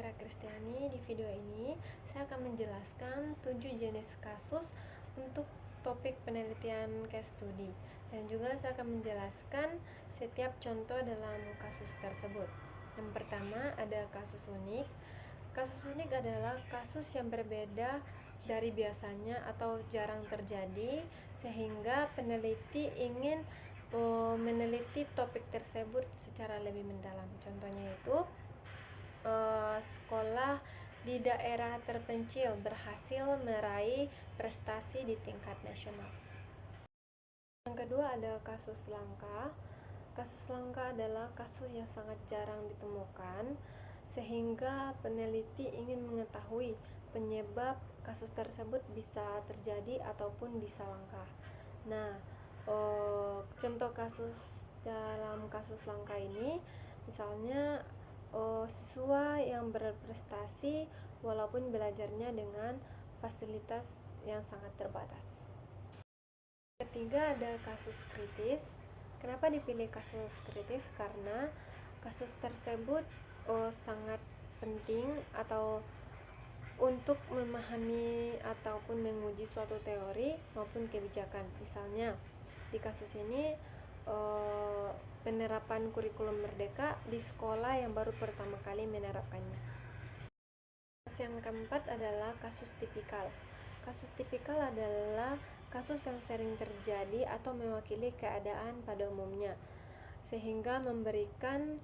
Sarah Kristiani. Di video ini saya akan menjelaskan 7 jenis kasus untuk topik penelitian case study, dan juga saya akan menjelaskan setiap contoh dalam kasus tersebut. Yang pertama ada kasus unik. Kasus unik adalah kasus yang berbeda dari biasanya atau jarang terjadi, sehingga peneliti ingin meneliti topik tersebut secara lebih mendalam. Contohnya itu sekolah di daerah terpencil berhasil meraih prestasi di tingkat nasional. Yang kedua ada kasus langka. Kasus langka adalah kasus yang sangat jarang ditemukan, sehingga peneliti ingin mengetahui penyebab kasus tersebut bisa terjadi ataupun bisa langka. Nah, contoh kasus dalam kasus langka ini misalnya siswa yang berprestasi walaupun belajarnya dengan fasilitas yang sangat terbatas. Ketiga ada kasus kritis. Kenapa dipilih kasus kritis? Karena kasus tersebut sangat penting atau untuk memahami ataupun menguji suatu teori maupun kebijakan. Misalnya di kasus ini penerapan kurikulum merdeka di sekolah yang baru pertama kali menerapkannya. Kasus yang keempat adalah kasus tipikal. Kasus tipikal adalah kasus yang sering terjadi atau mewakili keadaan pada umumnya, sehingga memberikan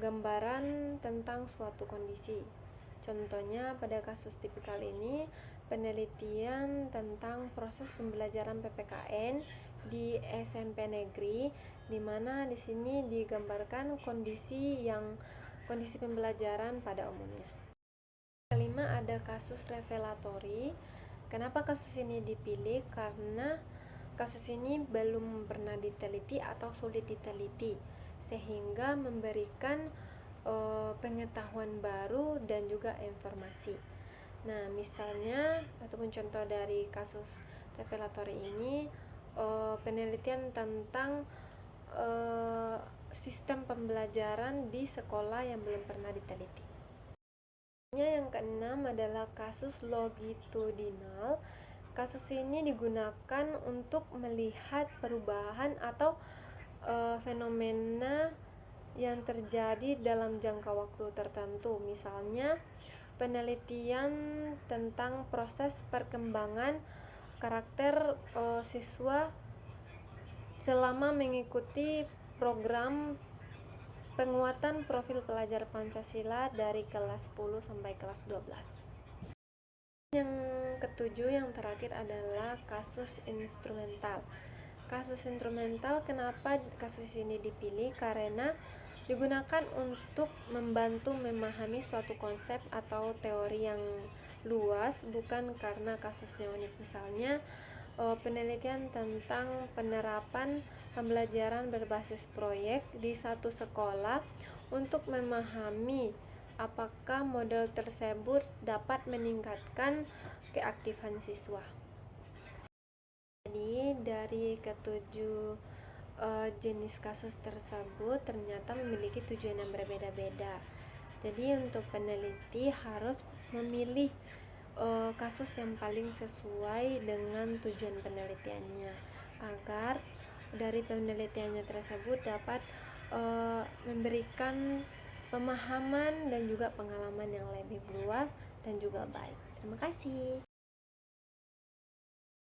gambaran tentang suatu kondisi. Contohnya pada kasus tipikal ini penelitian tentang proses pembelajaran PPKN di SMP negeri, di mana di sini digambarkan kondisi pembelajaran pada umumnya. Kelima ada kasus revelatory. Kenapa kasus ini dipilih? Karena kasus ini belum pernah diteliti atau sulit diteliti, sehingga memberikan pengetahuan baru dan juga informasi. Nah, misalnya ataupun contoh dari kasus revelatory ini penelitian tentang sistem pembelajaran di sekolah yang belum pernah diteliti. Yang keenam adalah kasus longitudinal. Kasus ini digunakan untuk melihat perubahan atau fenomena yang terjadi dalam jangka waktu tertentu. Misalnya penelitian tentang proses perkembangan karakter siswa selama mengikuti program penguatan profil pelajar Pancasila dari kelas 10 sampai kelas 12. Yang ketujuh, yang terakhir adalah kasus instrumental. Kasus instrumental, kenapa kasus ini dipilih? Karena digunakan untuk membantu memahami suatu konsep atau teori yang luas, bukan karena kasusnya unik. Misalnya penelitian tentang penerapan pembelajaran berbasis proyek di satu sekolah untuk memahami apakah model tersebut dapat meningkatkan keaktifan siswa. Jadi dari ketujuh jenis kasus tersebut ternyata memiliki tujuan yang berbeda-beda. Jadi untuk peneliti harus memilih kasus yang paling sesuai dengan tujuan penelitiannya, agar dari penelitiannya tersebut dapat memberikan pemahaman dan juga pengalaman yang lebih luas dan juga baik. Terima kasih.